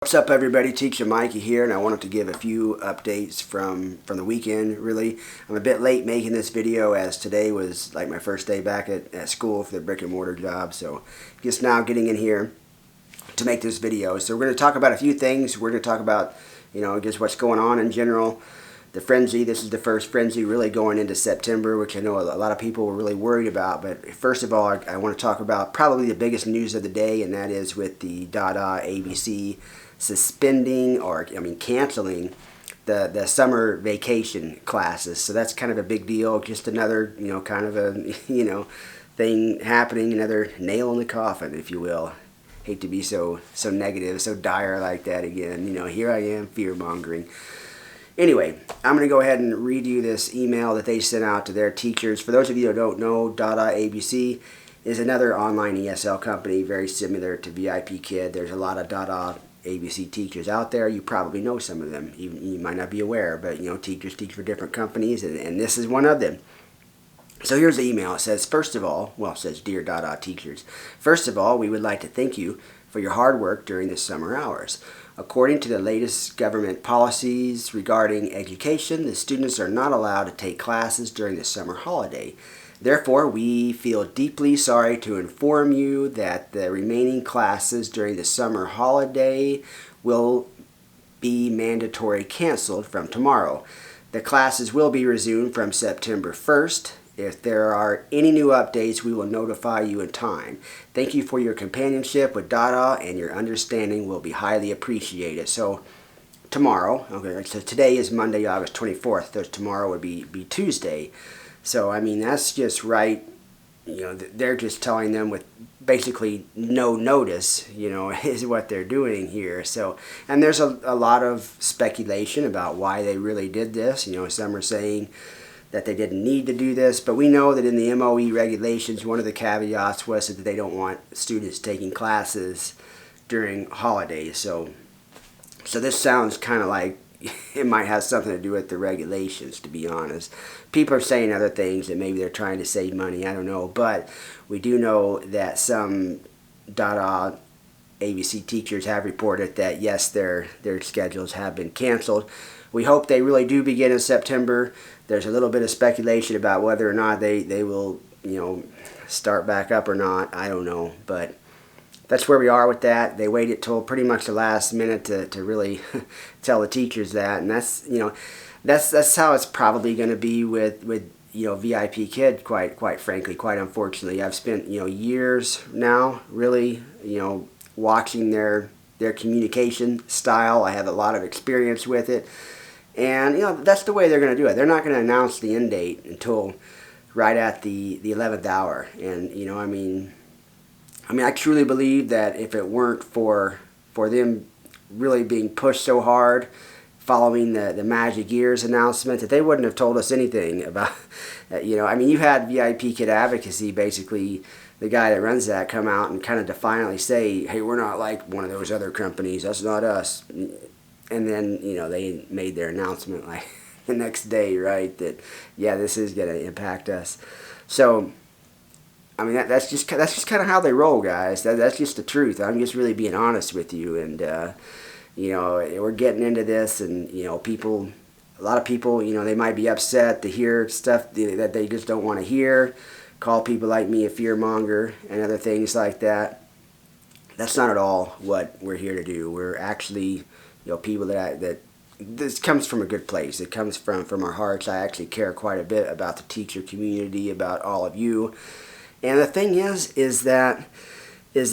What's up, everybody? Teacher Mikey here, and I wanted to give a few updates from the weekend. Really, I'm a bit late making this video as today was like my first day back at school for the brick and mortar job, so just now getting in here to make this video. So we're going to talk about a few things. We're going to talk about, just what's going on in general. The frenzy, this is the first frenzy really going into September, which I know a lot of people were really worried about. But first of all, I want to talk about probably the biggest news of the day, and that is with the Dada ABC canceling the summer vacation classes. So that's kind of a big deal. Just another, kind of a, thing happening, another nail in the coffin, if you will. Hate to be so negative, so dire like that again. Here I am, fear-mongering. Anyway, I'm going to go ahead and read you this email that they sent out to their teachers. For those of you who don't know, Dada ABC is another online ESL company very similar to Vipkid. There's a lot of Dada ABC teachers out there. You probably know some of them. You might not be aware, but teachers teach for different companies, and this is one of them. So here's the email. It says, first of all, it says, Dear Dada teachers, first of all, we would like to thank you for your hard work during the summer hours. According to the latest government policies regarding education, the students are not allowed to take classes during the summer holiday. Therefore, we feel deeply sorry to inform you that the remaining classes during the summer holiday will be mandatory canceled from tomorrow. The classes will be resumed from September 1st. If there are any new updates, we will notify you in time. Thank you for your companionship with Dada, and your understanding will be highly appreciated. So tomorrow, okay, so today is Monday, August 24th. So tomorrow would be Tuesday. So, that's just right. They're just telling them with basically no notice, is what they're doing here. So, and there's a lot of speculation about why they really did this. Some are saying that they didn't need to do this, but we know that in the MOE regulations, one of the caveats was that they don't want students taking classes during holidays. So this sounds kind of like it might have something to do with the regulations, to be honest. People are saying other things, that maybe they're trying to save money, I don't know, but we do know that some Dada ABC teachers have reported that yes, their schedules have been canceled. We hope they really do begin in September. There's a little bit of speculation about whether or not they will, start back up or not. I don't know, but that's where we are with that. They waited till pretty much the last minute to really tell the teachers that, and that's how it's probably going to be with Vipkid. Quite frankly, quite unfortunately, I've spent years now really watching their communication style. I have a lot of experience with it. And, that's the way they're going to do it. They're not going to announce the end date until right at the 11th hour. And, I truly believe that if it weren't for them really being pushed so hard following the Magic Years announcement, that they wouldn't have told us anything about, you had Vipkid Advocacy, basically, the guy that runs that, come out and kind of defiantly say, hey, we're not like one of those other companies. That's not us. And then, they made their announcement like the next day, right, that, yeah, this is going to impact us. So, that's just kind of how they roll, guys. That's just the truth. I'm just really being honest with you. And, we're getting into this, and, a lot of people, they might be upset to hear stuff that they just don't want to hear, call people like me a fearmonger and other things like that. That's not at all what we're here to do. We're actually, people that this comes from a good place. It comes from our hearts. I actually care quite a bit about the teacher community, about all of you. And the thing is that it's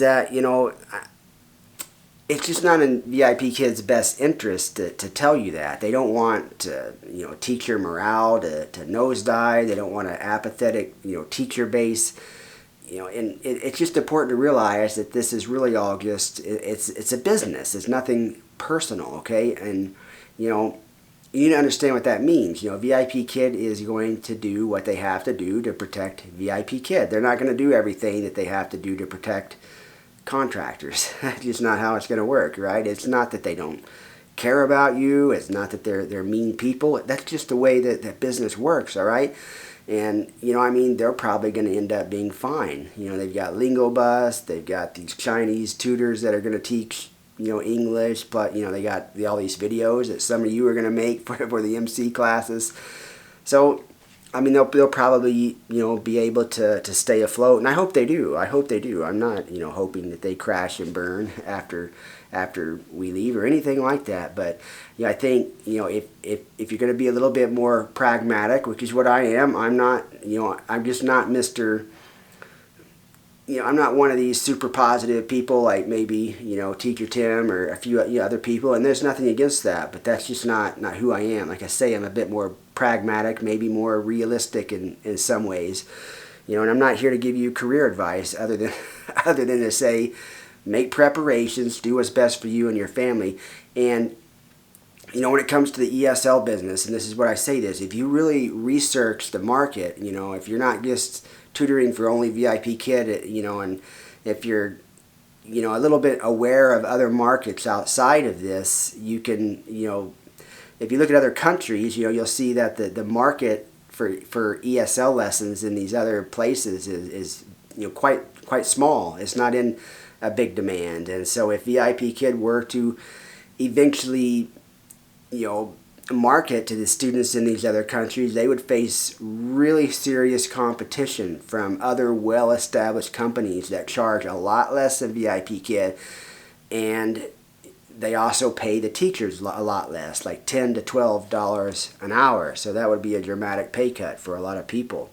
just not in Vipkid's best interest to tell you that. They don't want teacher morale to nosedive. They don't want an apathetic teacher base. And it's just important to realize that this is really all just it's a business. It's nothing personal, okay? And you need to understand what that means. Vipkid is going to do what they have to do to protect Vipkid. They're not going to do everything that they have to do to protect contractors. That's just not how it's going to work, right? It's not that they don't care about you. It's not that they're mean people. That's just the way that business works, all right? And, they're probably going to end up being fine. They've got Lingo Bus. They've got these Chinese tutors that are going to teach English, but they got all these videos that some of you are going to make for the MC classes. So I mean, they'll probably, be able to stay afloat, and I hope they do. I hope they do. I'm not, hoping that they crash and burn after we leave or anything like that. But I think, if you're going to be a little bit more pragmatic, which is what I am, I'm not, I'm just not Mr. I'm not one of these super positive people like maybe, Teacher Tim or a few other people, and there's nothing against that, but that's just not who I am. Like I say, I'm a bit more pragmatic, maybe more realistic in some ways, and I'm not here to give you career advice other than to say, make preparations, do what's best for you and your family. And when it comes to the ESL business, and this is what I say this, if you really research the market, if you're not just tutoring for only VIP Kid, and if you're, a little bit aware of other markets outside of this, you can, if you look at other countries, you'll see that the market for ESL lessons in these other places is quite small. It's not in a big demand. And so if VIP Kid were to eventually, market to the students in these other countries, they would face really serious competition from other well-established companies that charge a lot less than VIP Kid, and they also pay the teachers a lot less, like $10 to $12 an hour. So that would be a dramatic pay cut for a lot of people.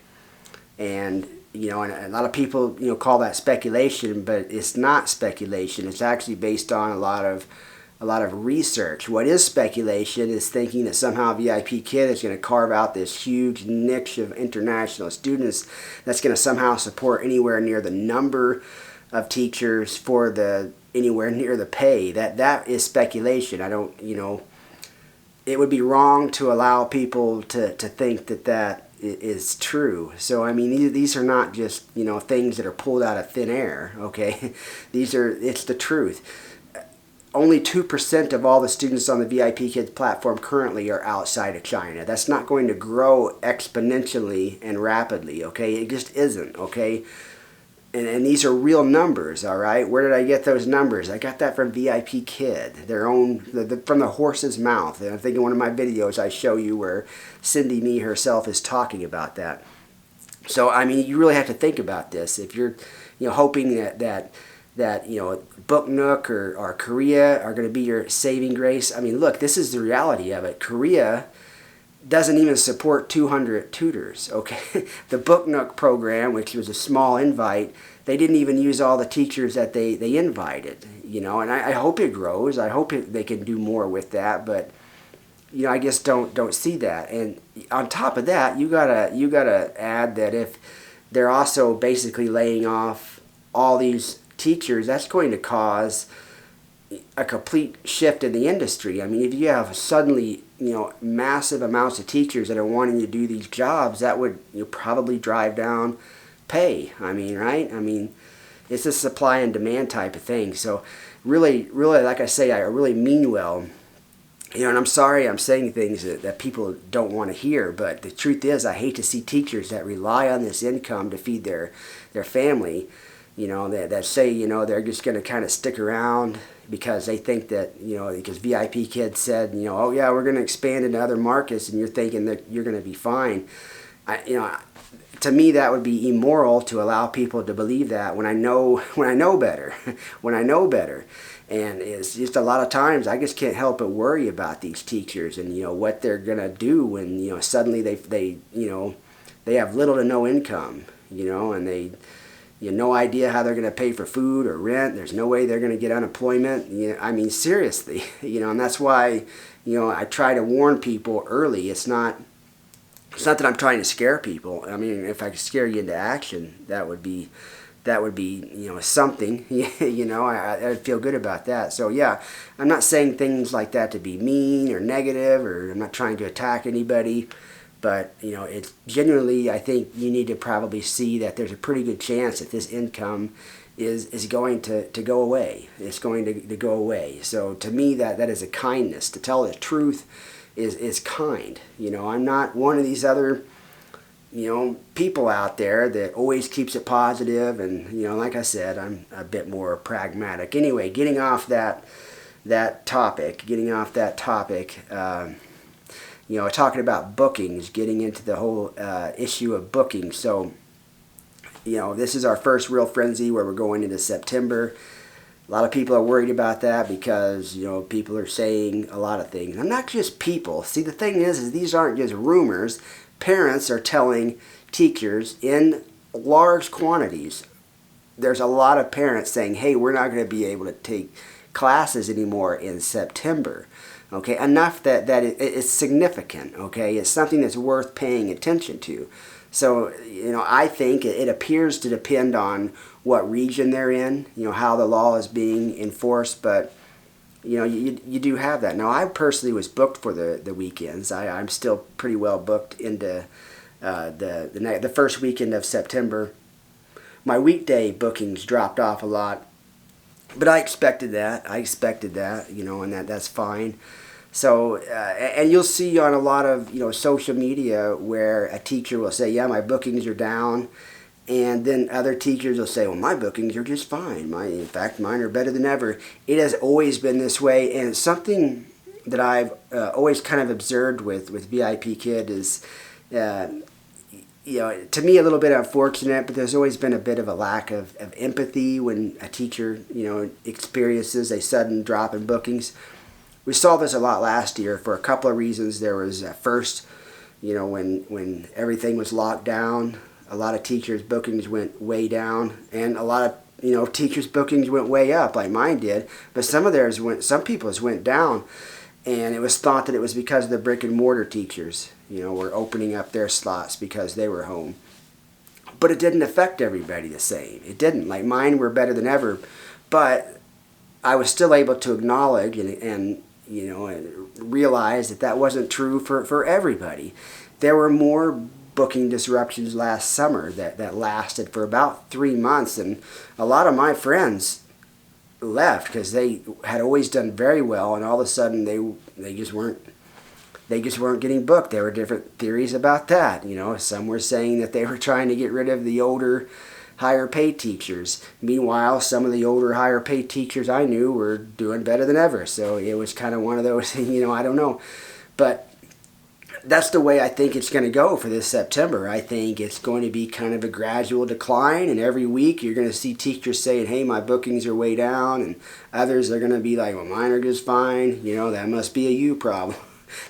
And and a lot of people call that speculation, but it's not speculation. It's actually based on a lot of research. What is speculation is thinking that somehow VIP Kid is going to carve out this huge niche of international students that's going to somehow support anywhere near the number of teachers for anywhere near the pay. That is speculation. I don't, it would be wrong to allow people to think that is true. So I mean, these are not just things that are pulled out of thin air. Okay, it's the truth. Only 2% of all the students on the VIP Kids platform currently are outside of China. That's not going to grow exponentially and rapidly, okay? It just isn't, okay? And these are real numbers, all right? Where did I get those numbers? I got that from VIP Kid, from the horse's mouth. And I think in one of my videos I show you where Cindy Me herself is talking about that. So, I mean, you really have to think about this. If you're, hoping that Book Nook or Korea are going to be your saving grace. I mean, look, this is the reality of it. Korea doesn't even support 200 tutors, okay? The Book Nook program, which was a small invite, they didn't even use all the teachers that they invited, and I hope it grows. I hope they can do more with that, but, I just don't see that. And on top of that, you gotta add that if they're also basically laying off all these teachers, that's going to cause a complete shift in the industry. I mean, if you have suddenly, massive amounts of teachers that are wanting to do these jobs, that would probably drive down pay. I mean, right? I mean, it's a supply and demand type of thing. So really, like I say, I really mean well. And I'm sorry I'm saying things that people don't want to hear, but the truth is I hate to see teachers that rely on this income to feed their family, that say, they're just going to kind of stick around because they think that, because VIP Kids said, oh yeah, we're going to expand into other markets, and you're thinking that you're going to be fine. To me, that would be immoral to allow people to believe that when I know better, And it's just a lot of times I just can't help but worry about these teachers and, what they're going to do when, suddenly they have little to no income, and they, no idea how they're going to pay for food or rent. There's no way they're going to get unemployment. I mean, seriously, and that's why, I try to warn people early. It's not that I'm trying to scare people. I mean, if I could scare you into action, that would be something. I'd feel good about that. So yeah, I'm not saying things like that to be mean or negative, or I'm not trying to attack anybody. But, it's genuinely, I think you need to probably see that there's a pretty good chance that this income is going to go away. It's going to go away. So to me, that is a kindness. To tell the truth is kind. I'm not one of these other, people out there that always keeps it positive. And, like I said, I'm a bit more pragmatic. Anyway, getting off that that topic, getting off that topic, talking about bookings, getting into the whole issue of booking. So, this is our first real frenzy where we're going into September. A lot of people are worried about that because, people are saying a lot of things. And not just people. See, the thing is these aren't just rumors. Parents are telling teachers in large quantities. There's a lot of parents saying, hey, we're not going to be able to take classes anymore in September. Okay, enough that it's significant. Okay, it's something that's worth paying attention to. So, I think it appears to depend on what region they're in, how the law is being enforced, but, you do have that. Now, I personally was booked for the weekends. I'm still pretty well booked into the first weekend of September. My weekday bookings dropped off a lot, but I expected that. And that's fine. So, and you'll see on a lot of, social media where a teacher will say, yeah, my bookings are down. And then other teachers will say, well, my bookings are just fine. In fact, mine are better than ever. It has always been this way. And it's something that I've always kind of observed with Vipkid is, to me a little bit unfortunate, but there's always been a bit of a lack of empathy when a teacher, experiences a sudden drop in bookings. We saw this a lot last year for a couple of reasons. There was first, when everything was locked down, a lot of teachers' bookings went way down, and a lot of teachers' bookings went way up, like mine did. But some people's went down, and it was thought that it was because of the brick and mortar teachers, were opening up their slots because they were home. But it didn't affect everybody the same. It didn't. Like mine were better than ever, but I was still able to acknowledge and realize that wasn't true for everybody. There were more booking disruptions last summer that lasted for about 3 months, and a lot of my friends left because they had always done very well, and all of a sudden they just weren't getting booked. There were different theories about that. Some were saying that they were trying to get rid of the older, higher paid teachers. Meanwhile, some of the older, higher paid teachers I knew were doing better than ever. So it was kind of one of those, I don't know. But that's the way I think it's going to go for this September. I think it's going to be kind of a gradual decline, and every week you're going to see teachers saying, hey, my bookings are way down, and others are going to be like, well, mine are just fine. That must be a you problem.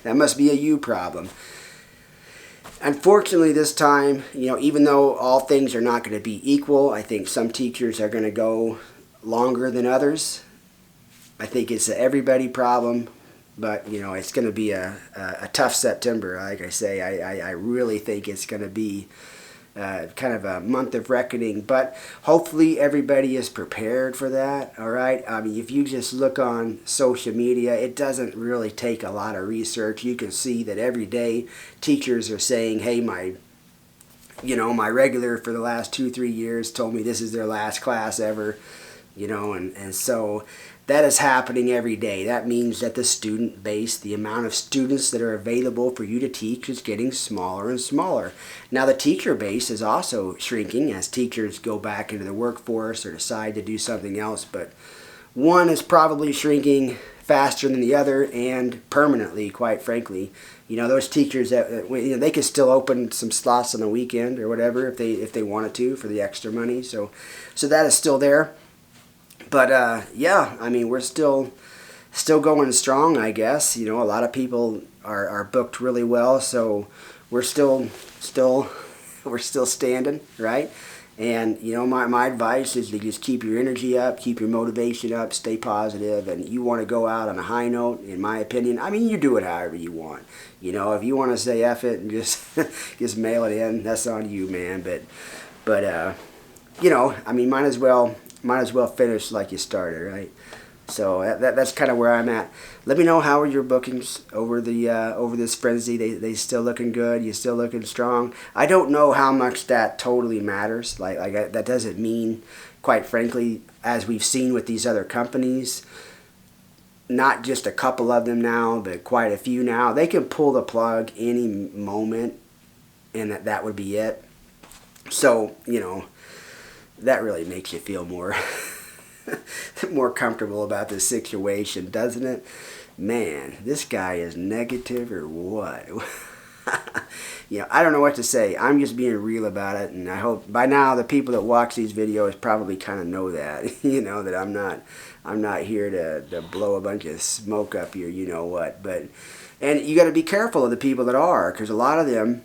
That must be a you problem. Unfortunately, this time, even though all things are not going to be equal, I think some teachers are going to go longer than others. I think it's an everybody problem. But, it's going to be a tough September. Like I say, I really think it's going to be kind of a month of reckoning. But hopefully everybody is prepared for that, all right? I mean, if you just look on social media, it doesn't really take a lot of research. You can see that every day teachers are saying, hey, my regular for the last 2-3 years told me this is their last class ever, and so that is happening every day. That means that the student base, the amount of students that are available for you to teach, is getting smaller and smaller. Now the teacher base is also shrinking as teachers go back into the workforce or decide to do something else, but one is probably shrinking faster than the other, and permanently, quite frankly. Those teachers that they could still open some slots on the weekend or whatever if they wanted to for the extra money. So that is still there. But we're still going strong, I guess. A lot of people are booked really well, so we're still standing, right? And my advice is to just keep your energy up, keep your motivation up, stay positive, and you want to go out on a high note, in my opinion. I mean, you do it however you want. If you want to say F it and just mail it in, that's on you, man. But might as well finish like you started, right? So that's kind of where I'm at. Let me know, how are your bookings over this frenzy? They still looking good? You still looking strong? I don't know how much that totally matters. Like that doesn't mean, quite frankly, as we've seen with these other companies, not just a couple of them now, but quite a few now. They can pull the plug any moment, and that would be it. So that really makes you feel more more comfortable about this situation, doesn't it? Man, this guy is negative or what? I don't know what to say. I'm just being real about it, and I hope by now the people that watch these videos probably kind of know that, that I'm not here to blow a bunch of smoke up here, you know what. And you got to be careful of the people that are, because a lot of them,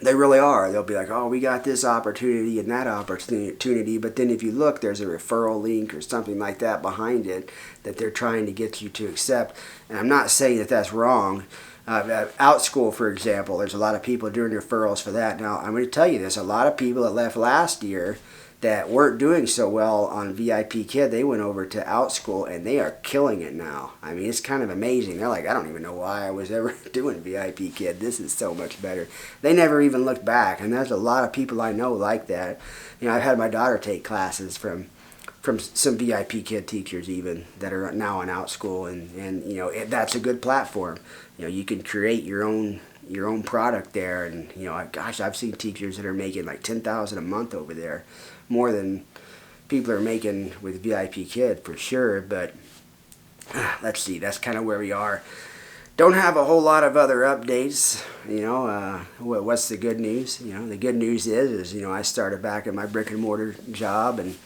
they really are. They'll be like, oh, we got this opportunity and that opportunity, but then if you look, there's a referral link or something like that behind it that they're trying to get you to accept. And I'm not saying that that's wrong. OutSchool, for example, there's a lot of people doing referrals for that. Now, I'm going to tell you this. A lot of people that left last year that weren't doing so well on Vipkid, they went over to OutSchool, and they are killing it now. I mean, it's kind of amazing. They're like, I don't even know why I was ever doing Vipkid. This is so much better. They never even looked back, and there's a lot of people I know like that. I've had my daughter take classes from some Vipkid teachers even that are now on OutSchool, and that's a good platform. You can create your own product there, and gosh, I've seen teachers that are making like $10,000 a month over there, more than people are making with Vipkid for sure. But let's see, that's kind of where we are. Don't have a whole lot of other updates. What's the good news? The good news is I started back at my brick and mortar job, and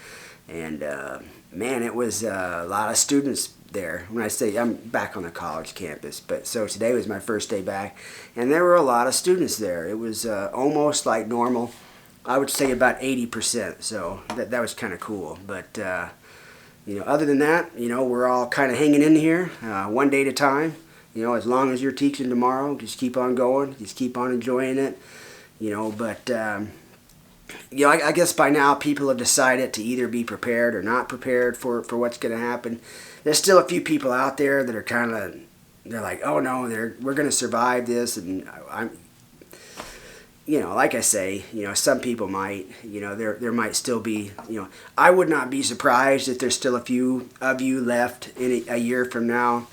man, it was a lot of students there. When I say I'm back on the college campus, so today was my first day back, and there were a lot of students there. It was almost like normal. I would say about 80%, so that was kind of cool. But other than that, we're all kind of hanging in here, one day at a time. As long as you're teaching tomorrow, just keep on going, just keep on enjoying it. But I guess by now people have decided to either be prepared or not prepared for what's going to happen. There's still a few people out there that are they're like, oh no, we're going to survive this, and I'm. Like I say, some people might, there might still be, I would not be surprised if there's still a few of you left in a year from now.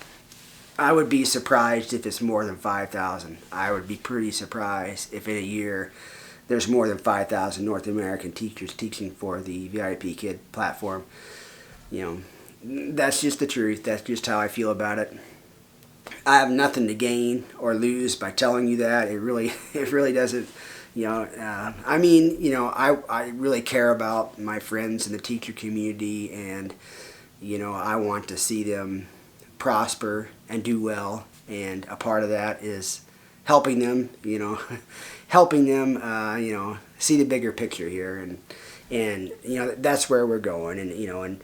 I would be surprised if it's more than 5,000. I would be pretty surprised if in a year there's more than 5,000 North American teachers teaching for the Vipkid platform. That's just the truth. That's just how I feel about it. I have nothing to gain or lose by telling you that. It really doesn't. I really care about my friends in the teacher community, and I want to see them prosper and do well. And a part of that is helping them. Helping them. See the bigger picture here, and that's where we're going. And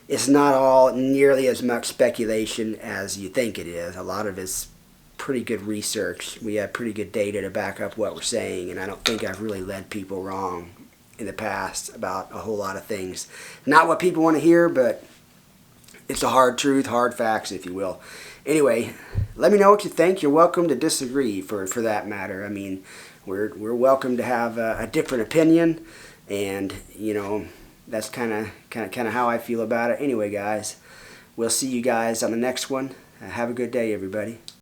it's not all nearly as much speculation as you think it is. A lot of it's pretty good research. We have pretty good data to back up what we're saying, and I don't think I've really led people wrong in the past about a whole lot of things. Not what people want to hear, but it's a hard truth, hard facts, if you will. Anyway, let me know what you think. You're welcome to disagree for that matter. I mean, we're welcome to have a different opinion, and that's kind of how I feel about it. Anyway, guys, we'll see you guys on the next one. Have a good day, everybody.